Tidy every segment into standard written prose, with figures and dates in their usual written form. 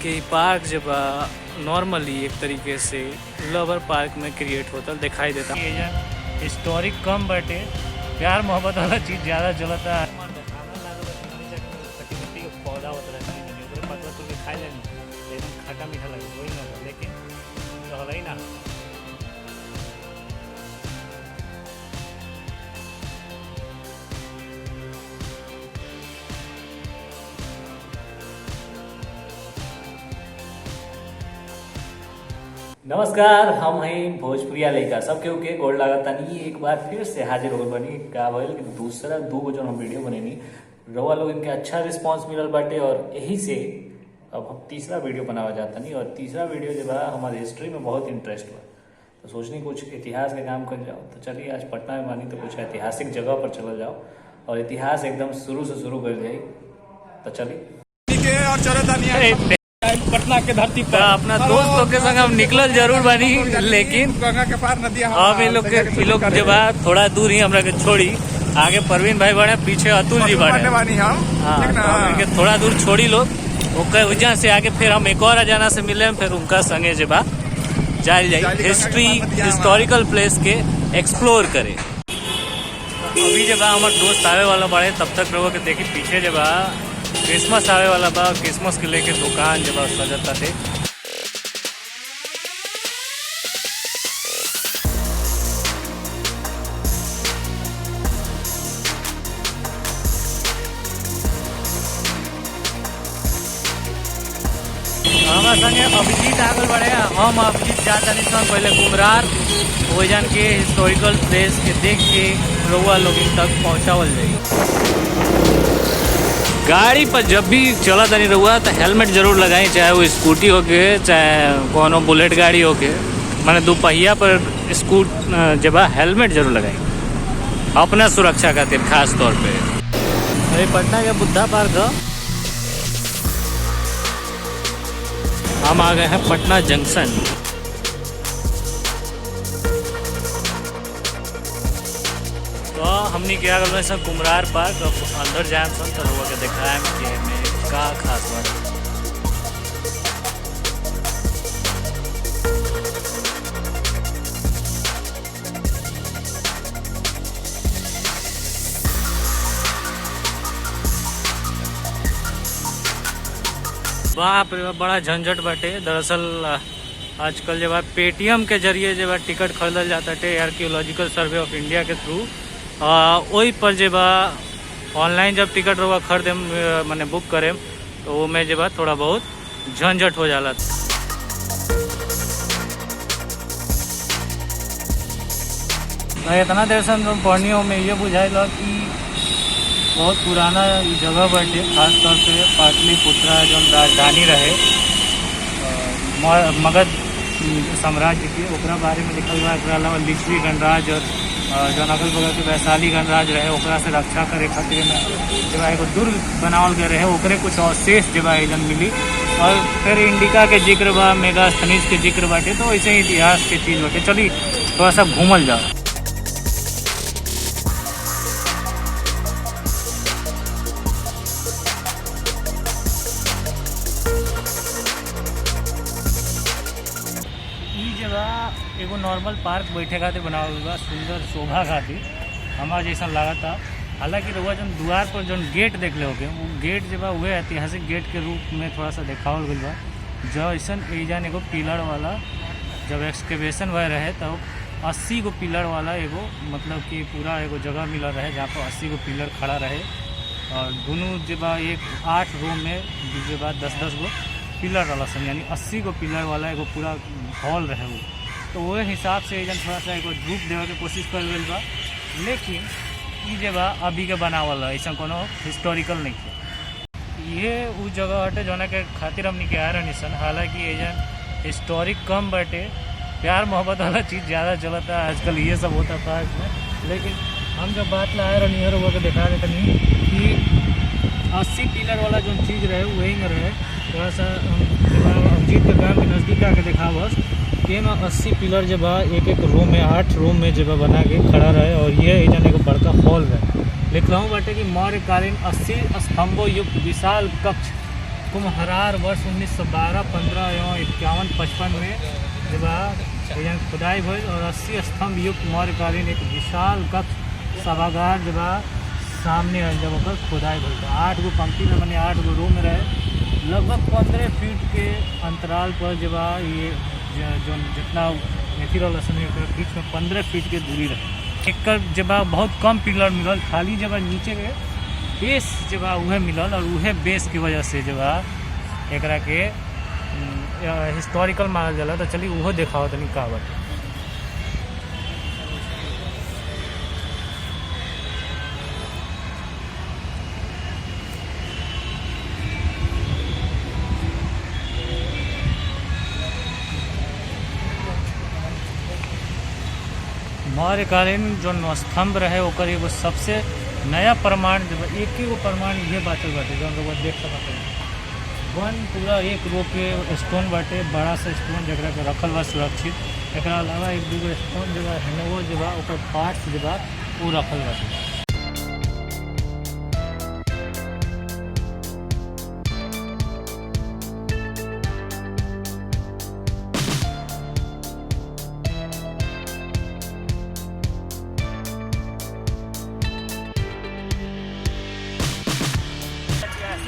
कि पार्क जब नॉर्मली एक तरीके से लवर पार्क में क्रिएट होता दिखाई देता। ये हिस्टोरिक कम बटे प्यार मोहब्बत वाला चीज़ ज़्यादा चलता है। पौधा होता है पतवा तो खाई लेनी लेकिन खट्टा मीठा लगे वही ना होता लेकिन तो ही ना। नमस्कार, हम हैं भोजपुरिया लड़का सब केहू के गोड़ लागता नहीं। एक बार फिर से हाजिर हो बनी का भइल कि दूसरा दो जो हम वीडियो बनेनी रउआ लोग इनके अच्छा रिस्पांस मिलल बाटे और यही से अब हम तीसरा वीडियो बनावा जाता नहीं। और तीसरा वीडियो जो बा हमारे हिस्ट्री में बहुत इंटरेस्ट बा तो सोचनी कुछ इतिहास के काम कर जाओ। तो चलिए आज पटना में बानी तो कुछ ऐतिहासिक जगह पर चल जाओ और इतिहास एकदम शुरू से शुरू कर जाए। तो चलिए और पटना के धरती पर अपना दोस्त लोग के संग हम निकलल जरूर बानी लेकिन गंगा के पार नदी अब ये लोग जब थोड़ा दूर ही हमरा के छोड़ी आगे परवीन भाई बड़े पीछे अतुल जी बड़े हाँ थोड़ा दूर छोड़ी लोग वजह से आगे फिर हम एक और अजाना से मिले फिर उनका संगे जब जाए हिस्ट्री हिस्टोरिकल प्लेस के एक्सप्लोर करे। अभी जब हमारे दोस्त आवे वाला बड़े तब तक लोगों के देखी पीछे जब क्रिसमस आवे वाला बा क्रिसमस के लेके दुकान जब सजता थे। हमारे संगे अभिजीत आगल बढ़े हम अभिजीत जाता नहीं पहले कुमरार वजन के हिस्टोरिकल प्लेस के देख के रउआ लोग तक पहुँचावल जाए। गाड़ी पर जब भी चला तनी रहुआ तो हेलमेट जरूर लगाई, चाहे वो स्कूटी होके चाहे कोनो बुलेट गाड़ी होके मैंने दोपहिया पर जब हेलमेट जरूर लगाई अपना सुरक्षा खातिर खास तौर पे। अरे पटना के बुद्धा पार्क हम आ गए हैं पटना जंक्शन। तो हमने क्या कर सब कुमरार पार्क अब अंदर जाए सन तो लोगों के दिखाए कि का खास बात बाप रे बड़ा झंझट बाटे। दरअसल आजकल जब पेटीएम के जरिए जब टिकट खरीदल जाता है आर्कियोलॉजिकल सर्वे ऑफ इंडिया के थ्रू वही पर जब ऑनलाइन जब टिकट रहुआ खरीदे मैंने बुक करे तो वो में जब थोड़ा बहुत झंझट हो जाला। इतना देर से हम पढ़नियों में ये बुझाइल कि बहुत पुराना जगह बाटे खास तौर पे पाटलिपुत्रा जो राजधानी रहे मगध साम्राज्य के ओकरा बारे में लिखल बा। एकरा अलावा लिच्छवी गणराज और जो अगल बगल के वैशाली गणराज रहे ओकरा से रक्षा करे खातिर जब एगो दुर्ग बनावल गए रहे ओकरे कुछ अवशेष जब एजन मिली। और फिर इंडिका के जिक्र बा मेगास्थनीज के जिक्र बाटे तो वैसे ही इतिहास के चीज़ बाटे। चलिए थोड़ा सा घूमल जाओ। एगो नॉर्मल पार्क बैठे खातिर बनावल बा सुंदर शोभा खातिर हमारा जैसा लगा था। हालांकि रउआ जब द्वार पर जो गेट देख ले होगे वो गेट जब वह ऐतिहासिक गेट के रूप में थोड़ा सा देखावल गई बा। जैसन एजन एगो पिलर वाला जब एक्सकेवेशन हुए रहे तब 80 गो पिलर वाला एगो मतलब कि पूरा एगो जगह मिल रहे जहाँ पर 80 गो पिलर खड़ा रहे और दोनों जब एक 8 रो में जब 10-10 गो पिलर वाला सन यानी 80 गो पिलर वाला एगो पूरा हॉल रहे वो। तो वो हिसाब से एजन थोड़ा सा एगो रूप देवे के कोशिश कर गई बा। लेकिन ये जब अभी के बनावल ऐसा कोनो हिस्टोरिकल नहीं है। ये वो जगह हटे जोना के खातिर हमने के आ रहे सन। हालांकि एजन हिस्टोरिक कम बटे प्यार मोहब्बत वाला चीज़ ज़्यादा चलता है आजकल ये सब होता पार्क में। लेकिन हम जब बात ला रहे नियर होकर दिखा देते नहीं कि 80 पिलर वाला जो चीज़ रहे वही में रहे। थोड़ा सा अभिजीत के काम के नज़दीक आके देखा बस के में 80 पिलर जब एक एक रूम में 8 रूम में जब बना के खड़ा रहे और ये एजन एगो बड़का हॉल रहे। लिख रहा हूँ बाटे कि मौर्यकालीन 80 स्तंभों युक्त विशाल कक्ष कुम्हरार वर्ष 1912, 15 एवं 51, 55 में जब यहाँ खुदाई हुई और 80 स्तंभ युक्त मौर्यकालीन एक विशाल कक्ष सभागार जब सामने जब ओकर खुदाई हुई तो 8 गो पंक्ति में मैंने 8 गो रूम रहे। लगभग 15 फीट के अंतराल पर जब ये जो जितना मेथी रोल बीच में 15 फीट के दूरी रहे। एक जब बहुत कम पिलर मिलल, खाली जब नीचे के बेस जब उहे मिलल और उहे बेस की वजह से जब एकरा के हिस्टोरिकल मानल जाला। तो चलिए उहो देखाओ तनी का बाटे। मौर्यकालीन जो स्तंभ रहे ओकर एगो सबसे नया प्रमाण जब एक ही प्रमाण ये बाटे जो हम लोग देख सकते हैं। वन पूरा एक रो के स्टोन बाटे, बड़ा सा स्टोन जगह के रखल बा सुरक्षित। एक अलावा एक दूगो स्टोन जब है वो जब ओकर पार्ट्स जब वो रखल बाटे।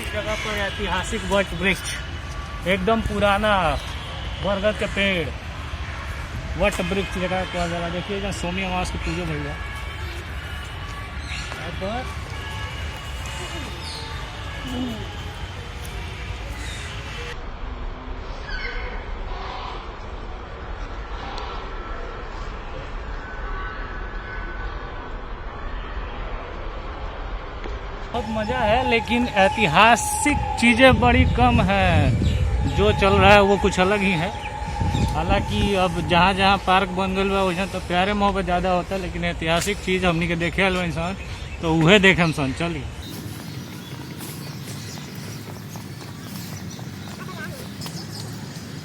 जगह पर ऐतिहासिक वट वृक्ष, एकदम पुराना बरगद के पेड़, वट वृक्ष जगह कहा जा रहा। देखिए जहाँ सोमी अमावस की पूजा भैया बहुत मज़ा है, लेकिन ऐतिहासिक चीज़ें बड़ी कम हैं। जो चल रहा है वो कुछ अलग ही है। हालांकि अब जहाँ जहाँ पार्क बन गए बा वैसे तो प्यारे मोहब्बत ज़्यादा होता है, लेकिन ऐतिहासिक चीज़ हमनी के देखे लो इंसान तो उहे देखे हम सन। चलिए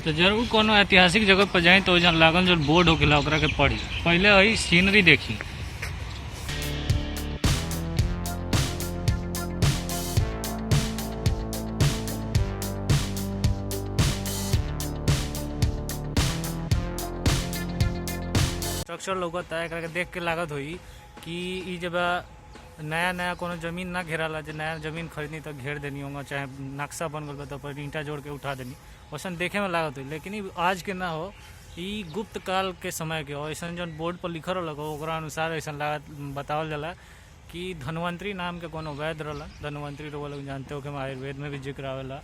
तो जरूर कोनो ऐतिहासिक जगह पर जाए तो जहाँ लागल जो बोर्ड होकेला ओकरा के पढ़ी, पहले वही सीनरी देखी। स्ट्रक्चर लौकता है, एकरा के देख के लागत हुई कि ई जब नया नया कोनो जमीन ना घेराला, जो नया जमीन खरीदनी तो घेर देनी होगा, चाहे नक्शा बन गल तो पर ईंटा जोड़ के उठा देनी, वैसन देखे में लागत हुई। लेकिन ई आज के ना हो, ई गुप्त काल के समय के हो। ऐसा जौन बोर्ड पर लिखल रहा ओकरा अनुसार ऐसा लागत बतावल जाला कि धन्वंतरी नाम के कोनो वैद्य रहा। धन्वंतरी तो वो लोग जानते हो कि आयुर्वेद में भी जिक्र आवेला,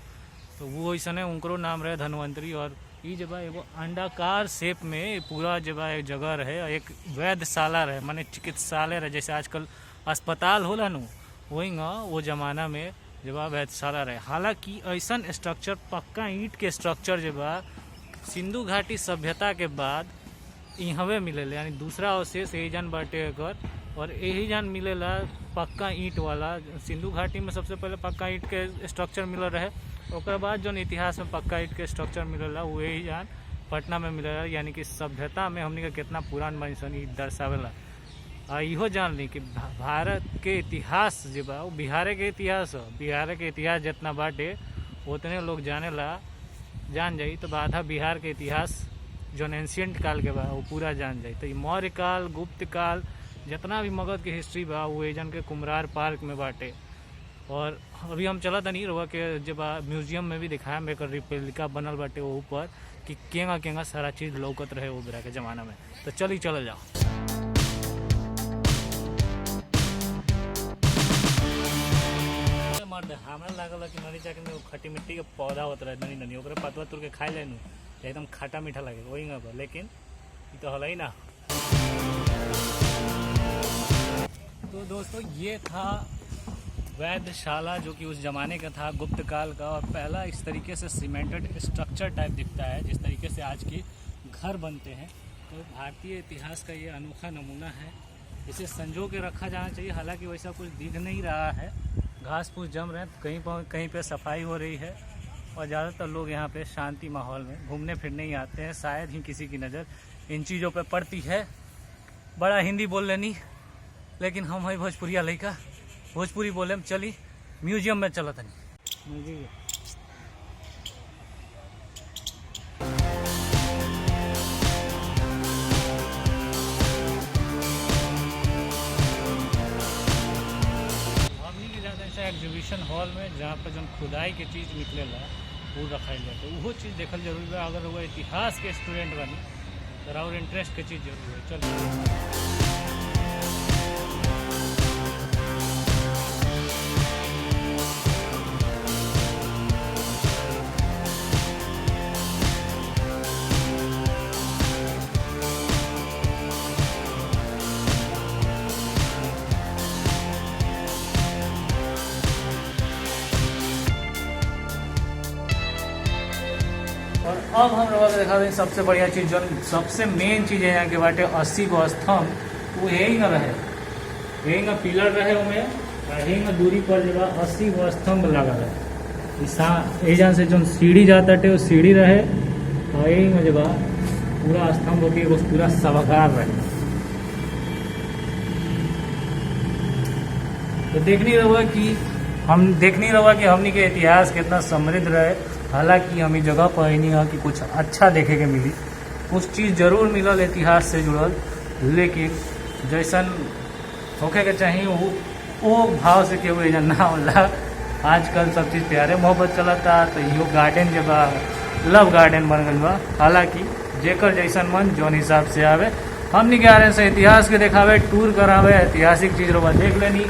तो वो ऐसा उनको नाम रहे धन्वंतरी। और ये जब एगो अंडाकार शेप में पूरा जब एक जगह रहे, एक वैद्यशाला रहे, माने चिकित्सालय रहे, जैसे आजकल अस्पताल होला नु वही वो जमाना में जब वैद्यशाला रहे। हालांकि ऐसा स्ट्रक्चर पक्का ईंट के स्ट्रक्चर जब सिंधु घाटी सभ्यता के बाद इहवे मिलेला, यानी दूसरा अवशेष यही जान बाटे एकर, और यही जान मिलेला पक्का ईंट वाला। सिंधु घाटी में सबसे पहले पक्का ईंट के स्ट्रक्चर मिल रहे, और बाद जो इतिहास में पक्का ईंट के स्ट्रक्चर मिलेला वो यही जान पटना में मिलेला। यानी कि सभ्यता में हमने का कितना पुरान बनी ईंट दर्शावेला। इहो जान ली कि भारत के इतिहास जो बा वो बिहार के इतिहास हो। बिहार के इतिहास जितना बाटे उतने लोग जान जाई तो आधा बिहार के इतिहास जो एंशियंट काल के बा वो पूरा जान जाई। तो मौर्य काल, गुप्त काल, जितना भी मगध की हिस्ट्री बा वो एजन के कुम्हरार पार्क में बाटे। और अभी हम चला था नहीं रहा कि जब म्यूजियम में भी दिखाया मेरे रिप्लिका बनल बाटे वो ऊपर कि केंगा केंगा सारा चीज़ लौकत रहे वो बेरा के ज़माना में। तो चल जाओ। हमरा लागल कि नदी चाके में खट्टी मिट्टी के पौधा होता रहे ननी ननी, ओकरे पतवा तोड़ के खाई लेनू एकदम खट्टा मीठा लगे वही पर, लेकिन ये तो हल ही ना। तो दोस्तों ये था वैद्यशाला जो कि उस ज़माने का था, गुप्त काल का, और पहला इस तरीके से सीमेंटेड स्ट्रक्चर टाइप दिखता है जिस तरीके से आज के घर बनते हैं। तो भारतीय इतिहास का ये अनोखा नमूना है, इसे संजो के रखा जाना चाहिए। हालांकि वैसा कुछ दिख नहीं रहा है, घास फूस जम रहे हैं, कहीं पे सफाई हो रही है, और ज़्यादातर लोग यहाँ पे शांति माहौल में घूमने फिरने ही आते हैं। शायद ही किसी की नज़र इन चीज़ों पे पड़ती है। बड़ा हिंदी बोल लेनी, लेकिन हम है भोजपुरिया लड़का, भोजपुरी बोले हम चली म्यूजियम में चलत नहीं। एक्सपोजिशन हॉल में जहाँ पर जो खुदाई के चीज़ निकलेला वो रखाइल बाटे, उहो चीज़ देखल जरूरी बा। अगर वो इतिहास के स्टूडेंट बनी तो और इंटरेस्ट के चीज़ जरूर है। चलिए और अब हम लोग देखा दें सबसे बढ़िया चीज़ जो सबसे मेन चीज़ है यहाँ के बाटे 80 गो स्तंभ, वो यही न रहे, यही न पिलर रहे उनमें, यही न दूरी पर जो 80 गो स्तंभ लगा रहे। एजान से जो सीढ़ी जाता टे वो सीढ़ी रहे, और यही में जब पूरा स्तंभ होती है वो पूरा सभागार रहे। तो देखनी रहुआ कि हमनी के इतिहास कितना समृद्ध रहे। हालांकि हम इस जगह पर ही नहीं है कि कुछ अच्छा देखे के मिली, कुछ चीज़ जरूर मिलल इतिहास से जुड़ल, लेकिन जैसन होके के चाहिए वो भाव से केहू एजन ना होला। आजकल सब चीज़ प्यारे मोहब्बत चलता, तो यो गार्डन जब लव गार्डन बन गई बा। हालांकि जेकर जैसन मन जौन हिसाब से आवे, हमनी के आ रहे से इतिहास के देखावे, टूर करावे, ऐतिहासिक चीज़ रोबा देख लेनी।